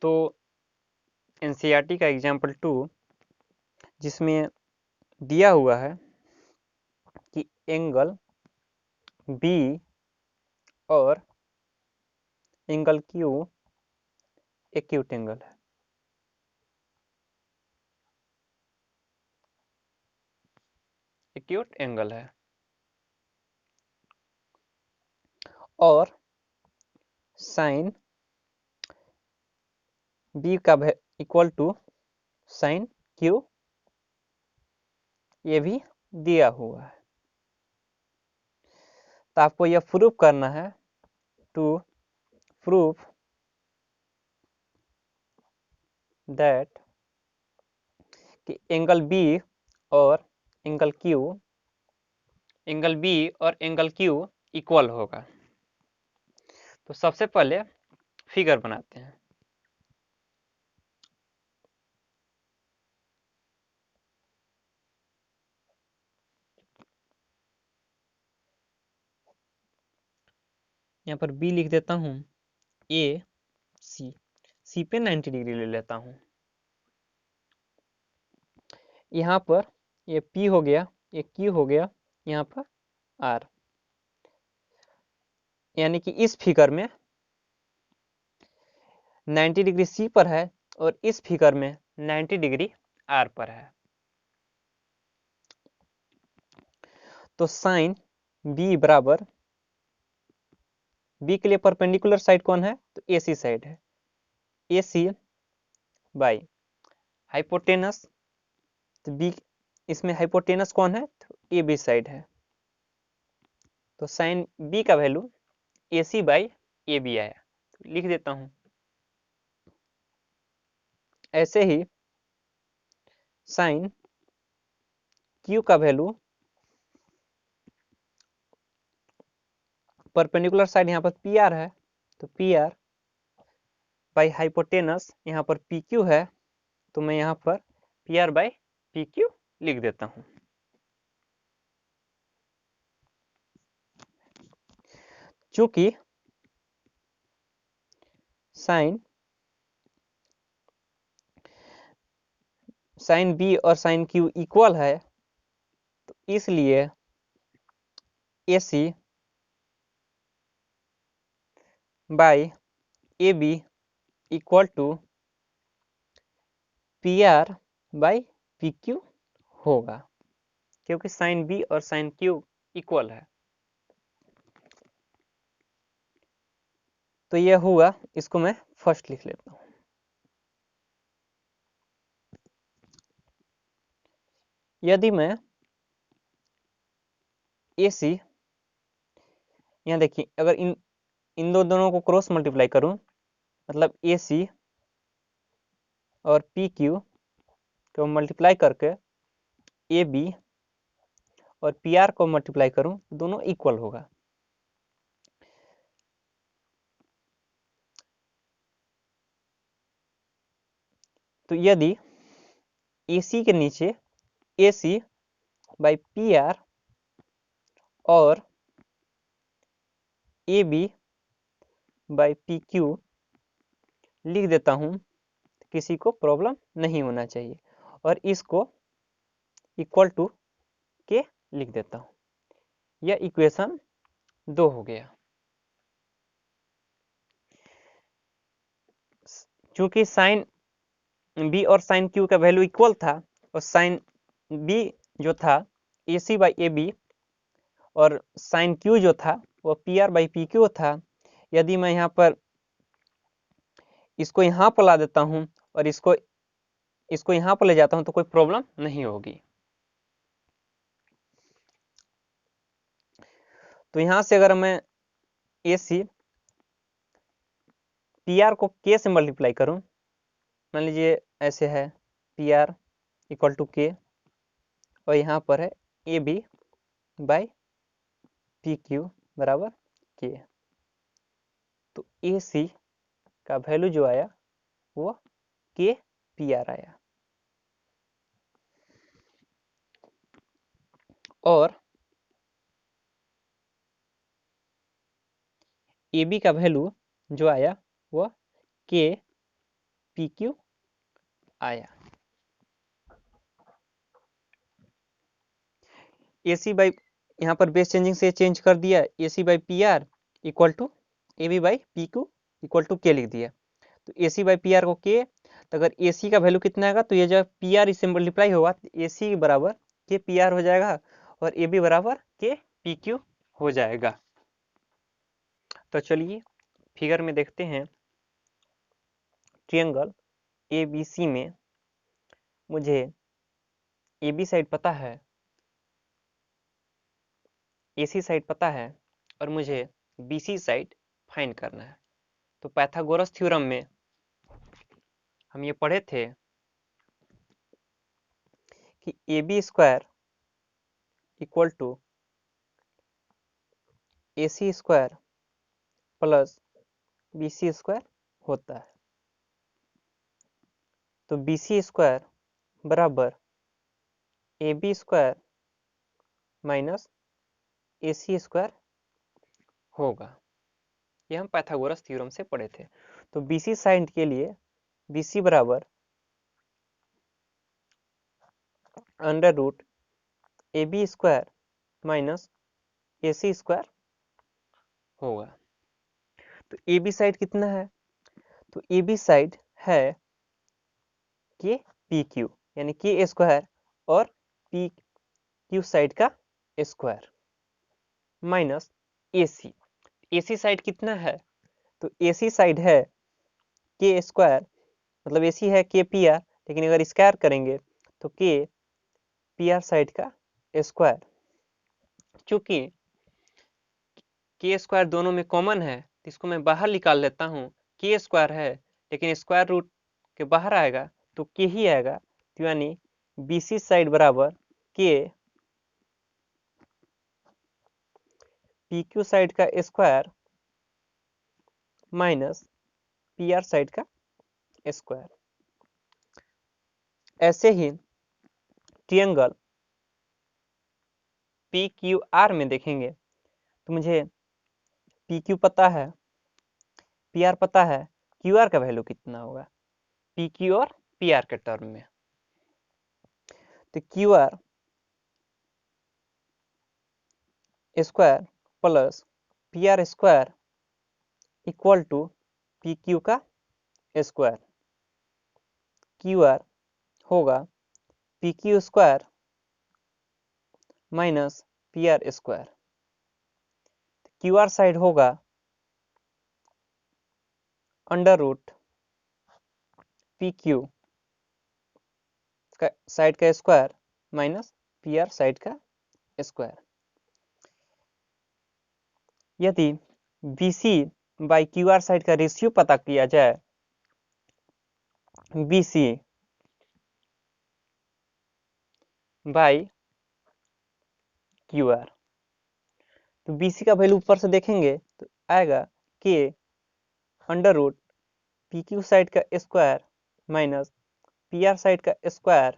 तो एनसीईआरटी का एग्जाम्पल 2 जिसमें दिया हुआ है कि एंगल बी और एंगल क्यू एक्यूट एंगल है। एक्यूट एंगल है और साइन बी का इक्वल टू साइन क्यू, ये भी दिया हुआ है। तो आपको यह प्रूफ करना है, टू प्रूफ दैट कि एंगल बी और एंगल क्यू इक्वल होगा। तो सबसे पहले फिगर बनाते हैं। यहाँ पर बी लिख देता हूँ, ए सी पे 90 डिग्री ले लेता हूँ। यहाँ पर ये पी हो गया, ये क्यू हो गया, यहाँ पर आर, यानी कि इस फिगर में 90 डिग्री सी पर है और इस फिगर में 90 डिग्री आर पर है। तो साइन बी बराबर, बी के लिए परपेंडिकुलर साइड कौन है? तो एसी साइड है। एसी बाई हाइपोटेनस, तो बी इसमें हाइपोटेनस कौन है? तो ए बी साइड है। तो साइन बी का value AC by A B आया, तो लिख देता हूं। ऐसे ही साइन क्यू का वैल्यू, परपेंडिकुलर साइड यहाँ पर पी आर है, तो पी आर बाई हाइपोटेनस, यहाँ पर पी क्यू है, तो मैं यहाँ पर P R by P Q लिख देता हूँ। चूंकि साइन बी और साइन क्यू इक्वल है, तो इसलिए AC by A B equal to P R by P Q होगा, क्योंकि साइन बी और साइन क्यू इक्वल है। तो यह हुआ, इसको मैं फर्स्ट लिख लेता हूं। यदि मैं AC, यहाँ देखिए, अगर इन दोनों को क्रॉस मल्टीप्लाई करूं, मतलब AC और PQ को मल्टीप्लाई करके AB और PR को मल्टीप्लाई करूं, दोनों इक्वल होगा। तो यदि AC के नीचे AC बाई PR और AB बाई PQ लिख देता हूं, किसी को प्रॉब्लम नहीं होना चाहिए, और इसको इक्वल टू के लिख देता हूं। यह इक्वेशन 2 हो गया। चूंकि साइन बी और साइन क्यू का वैल्यू इक्वल था, और साइन बी जो था AC बाई ए बी और साइन क्यू जो था वो PR बाई पी क्यू था। यदि मैं यहाँ पर इसको यहाँ पर ला देता हूँ और इसको यहाँ पर ले जाता हूँ, तो कोई प्रॉब्लम नहीं होगी। तो यहाँ से अगर मैं AC PR को K से मल्टीप्लाई करूँ, मान लीजिए ऐसे है, PR इक्वल टू K, और यहाँ पर है AB बाई PQ बराबर K। तो AC का वैल्यू जो आया वो KPR आया, और AB का वैल्यू जो आया वो पी क्यू आया। AC बाई, यहाँ पर बेस चेंजिंग से चेंज कर दिया, AC by P R equal to A B by P Q equal to K लिख दिया। तो AC बाई पी आर को के, तो अगर AC का वैल्यू कितना आएगा तो ये जब पी आर इससे मल्टीप्लाई होगा तो AC बराबर के पी आर हो जाएगा और AB बराबर के पी क्यू हो जाएगा। तो चलिए फिगर में देखते हैं, ट्रायंगल ABC में मुझे AB साइड पता है, AC साइड पता है और मुझे BC साइड फाइंड करना है। तो पाइथागोरस थ्योरम में हम ये पढ़े थे कि AB square equal to AC square plus BC square होता है। तो BC स्क्वायर बराबर AB square minus AC square होगा। ये हम पाइथागोरस थ्योरम से पढ़े थे। तो BC साइड के लिए BC बराबर under root AB square minus AC square होगा। तो AB साइड कितना है, तो AB साइड है के पी क्यू, यानी के स्क्वायर और पी क्यू साइड का square minus AC। AC side कितना है, तो AC साइड है के स्क्वायर, मतलब AC है के पी आर, लेकिन अगर स्क्वायर करेंगे तो के पी आर साइड का स्क्वायर। चूंकि के स्क्वायर दोनों में कॉमन है तो इसको मैं बाहर निकाल लेता हूँ, के स्क्वायर है लेकिन स्क्वायर रूट के बाहर आएगा तो के ही आएगा। तो यानी BC साइड बराबर के PQ साइड का स्क्वायर माइनस PR साइड का स्क्वायर। ऐसे ही ट्रायंगल PQR में देखेंगे तो मुझे PQ पता है, PR पता है, QR का वैल्यू कितना होगा PQ और PR के टर्म में। तो QR square plus PR square equal to PQ का स्क्वायर। QR होगा PQ square minus PR square. QR side होगा अंडर रूट PQ का साइड का स्क्वायर माइनस PR साइड का स्क्वायर। यदि BC बाई QR साइड का रेशियो पता किया जाए, BC बाई QR, तो BC का वैल्यू ऊपर से देखेंगे तो आएगा के अंडर रूट PQ साइड का स्क्वायर माइनस PR साइड का square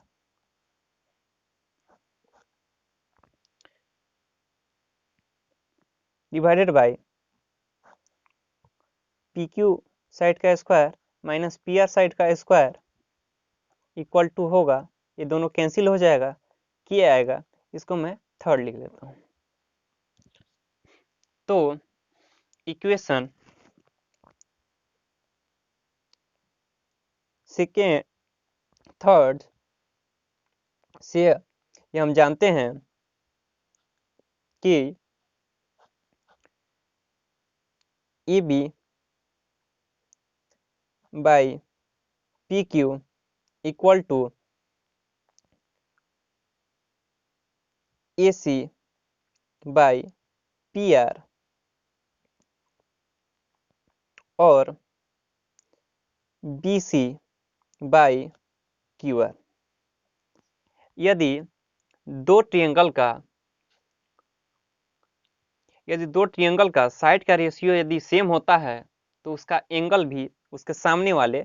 divided by PQ side का स्क्वायर माइनस PR साइड का स्क्वायर इक्वल टू होगा, ये दोनों कैंसिल हो जाएगा, के आएगा। इसको मैं थर्ड लिख लेता हूँ। तो इक्वेशन सेकेंड थर्ड से ये हम जानते हैं कि AB by PQ equal to AC by PR और BC बाई QR। यदि दो ट्रायंगल का साइड का रेशियो यदि सेम होता है तो उसका एंगल भी उसके सामने वाले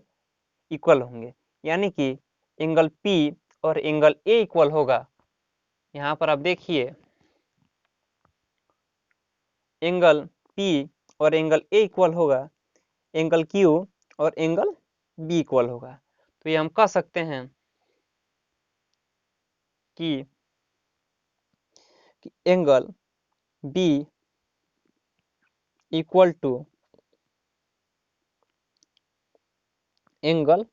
इक्वल होंगे, यानी कि एंगल P और एंगल A इक्वल होगा। यहाँ पर आप देखिए एंगल P और एंगल A इक्वल होगा एंगल Q और एंगल बी इक्वल होगा। तो ये हम कह सकते हैं कि angle B equal to angle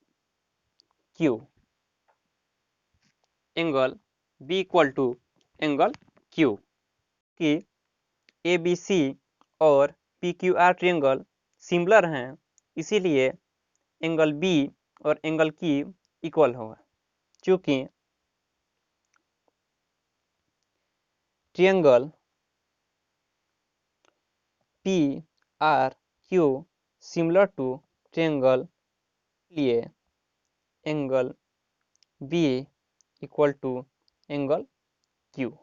Q, angle B equal to angle Q, कि ए बी सी और P Q R triangle similar हैं, इसीलिए एंगल बी और एंगल क्यू इक्वल होगा। चूँकि triangle P R Q similar to triangle, लिए angle B equal to angle Q.